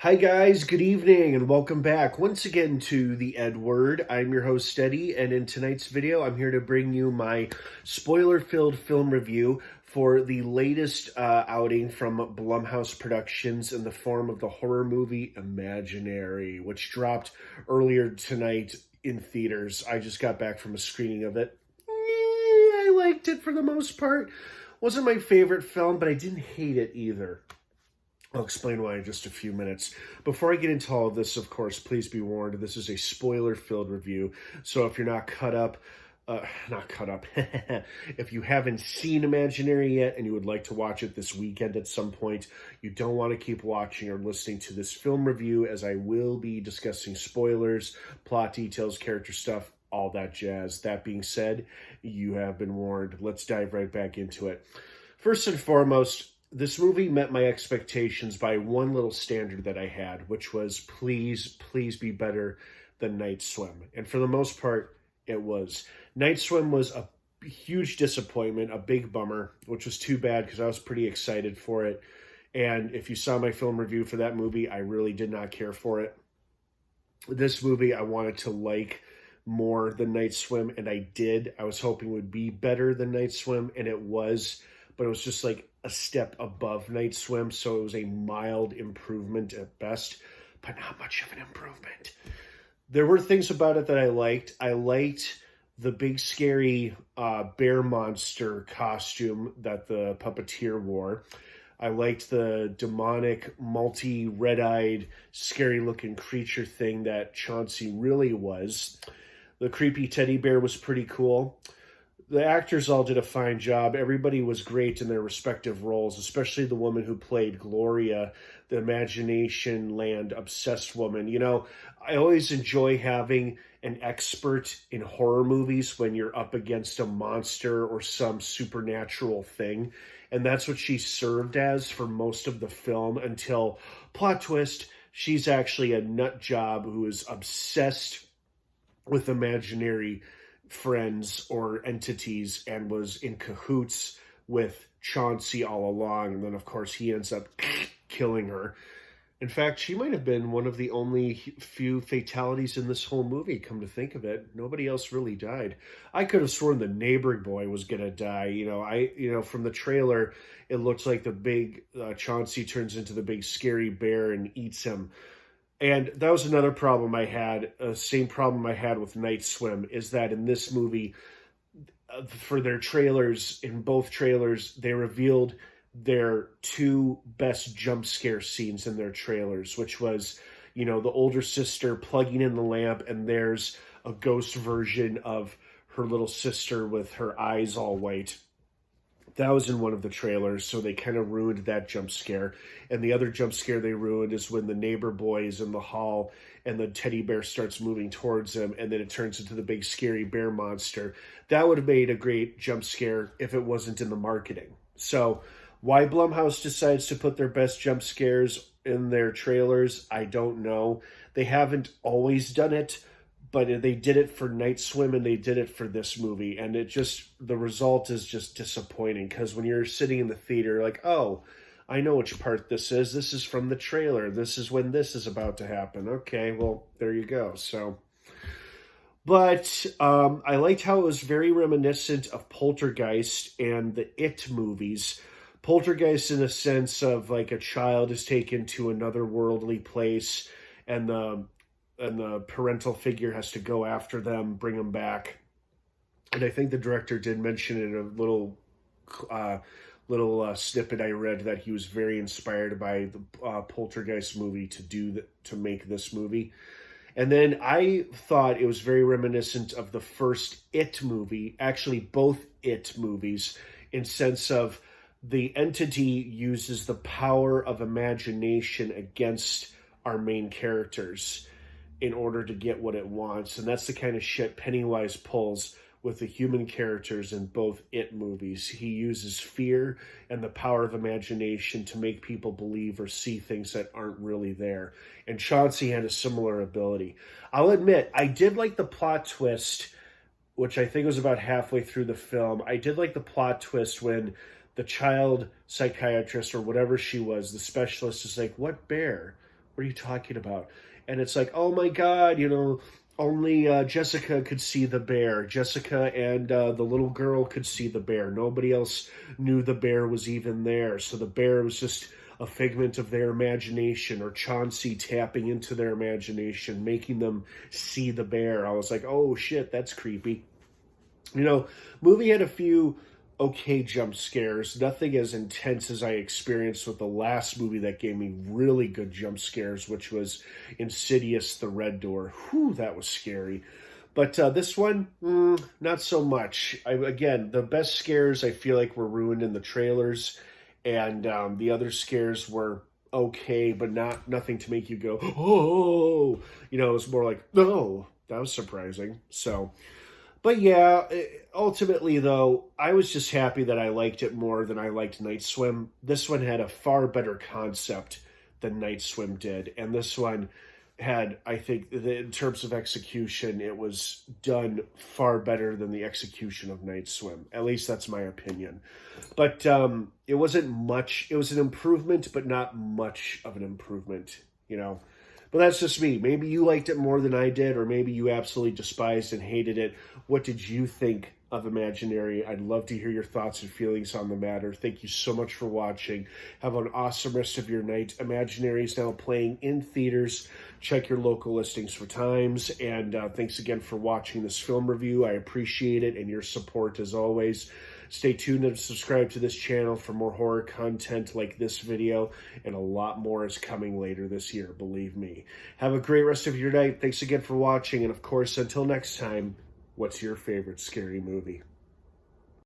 Hi guys, good evening and welcome back once again to the EdWord. I'm your host Steady, and in tonight's video I'm here to bring you my spoiler-filled film review for the latest outing from Blumhouse Productions in the form of the horror movie Imaginary, which dropped earlier tonight in theaters. I just got back from a screening of it. I liked it for the most part. Wasn't my favorite film, but I didn't hate it either. I'll explain why in just a few minutes. Before I get into all of this, of course, please be warned, this is a spoiler-filled review. So if you're not caught up, if you haven't seen Imaginary yet and you would like to watch it this weekend at some point, you don't want to keep watching or listening to this film review, as I will be discussing spoilers, plot details, character stuff, all that jazz. That being said, you have been warned. Let's dive right back into it. First and foremost, this movie met my expectations by one little standard that I had, which was please be better than Night Swim. And for the most part, it was. Night Swim was a huge disappointment, a big bummer, which was too bad because I was pretty excited for it. And if you saw my film review for that movie, I really did not care for it. This movie I wanted to like more than Night Swim, and I did. I was hoping it would be better than Night Swim, and it was, but it was just like a step above Night Swim, so it was a mild improvement at best, but not much of an improvement. There were things about it that I liked. I liked the big scary bear monster costume that the puppeteer wore. I liked the demonic, multi-red-eyed, scary-looking creature thing that Chauncey really was. The creepy teddy bear was pretty cool. The actors all did a fine job. Everybody was great in their respective roles, especially the woman who played Gloria, the Imagination Land obsessed woman. You know, I always enjoy having an expert in horror movies when you're up against a monster or some supernatural thing. And that's what she served as for most of the film until, plot twist, she's actually a nut job who is obsessed with imaginary friends or entities and was in cahoots with Chauncey all along. And then, of course, he ends up killing her. In fact, she might have been one of the only few fatalities in this whole movie, come to think of it. Nobody else really died. I could have sworn the neighbor boy was going to die. From the trailer, it looks like the big Chauncey turns into the big scary bear and eats him. And that was another problem I had, same problem I had with Night Swim, is that in this movie, for their trailers, in both trailers, they revealed their two best jump scare scenes in their trailers, which was, the older sister plugging in the lamp, and there's a ghost version of her little sister with her eyes all white. That was in one of the trailers, so they kind of ruined that jump scare. And the other jump scare they ruined is when the neighbor boy is in the hall and the teddy bear starts moving towards him, and then it turns into the big scary bear monster. That would have made a great jump scare if it wasn't in the marketing. So why Blumhouse decides to put their best jump scares in their trailers, I don't know. They haven't always done it, but they did it for Night Swim and they did it for this movie. And the result is just disappointing, because when you're sitting in the theater, like, oh, I know which part this is. This is from the trailer. This is when this is about to happen. Okay, well, there you go. But I liked how it was very reminiscent of Poltergeist and the It movies. Poltergeist in a sense of like a child is taken to another worldly place, and the parental figure has to go after them, bring them back. And I think the director did mention in a little snippet I read that he was very inspired by the Poltergeist movie to make this movie. And then I thought it was very reminiscent of the first It movie, actually both It movies, in sense of the entity uses the power of imagination against our main characters in order to get what it wants. And that's the kind of shit Pennywise pulls with the human characters in both It movies. He uses fear and the power of imagination to make people believe or see things that aren't really there. And Chauncey had a similar ability. I'll admit, I did like the plot twist, which I think was about halfway through the film. I did like the plot twist when the child psychiatrist or whatever she was, the specialist, is like, what bear? What are you talking about? And it's like, oh my God, only Jessica could see the bear. Jessica and the little girl could see the bear. Nobody else knew the bear was even there. So the bear was just a figment of their imagination, or Chauncey tapping into their imagination, making them see the bear. I was like, oh shit, that's creepy. Movie had a few okay jump scares, nothing as intense as I experienced with the last movie that gave me really good jump scares, which was Insidious: The Red Door. Whew, that was scary. But this one, not so much. Again, the best scares I feel like were ruined in the trailers, and the other scares were okay, but nothing to make you go, oh. It was more like, oh, that was surprising. So, but yeah, ultimately though, I was just happy that I liked it more than I liked Night Swim. This one had a far better concept than Night Swim did, and this one had, I think, in terms of execution, it was done far better than the execution of Night Swim. At least that's my opinion. But it wasn't much. It was an improvement, but not much of an improvement, But that's just me. Maybe you liked it more than I did, or maybe you absolutely despised and hated it. What did you think of Imaginary? I'd love to hear your thoughts and feelings on the matter. Thank you so much for watching. Have an awesome rest of your night. Imaginary is now playing in theaters. Check your local listings for times. And thanks again for watching this film review. I appreciate it and your support as always. Stay tuned and subscribe to this channel for more horror content like this video, and a lot more is coming later this year, believe me. Have a great rest of your night. Thanks again for watching, and of course, until next time, what's your favorite scary movie?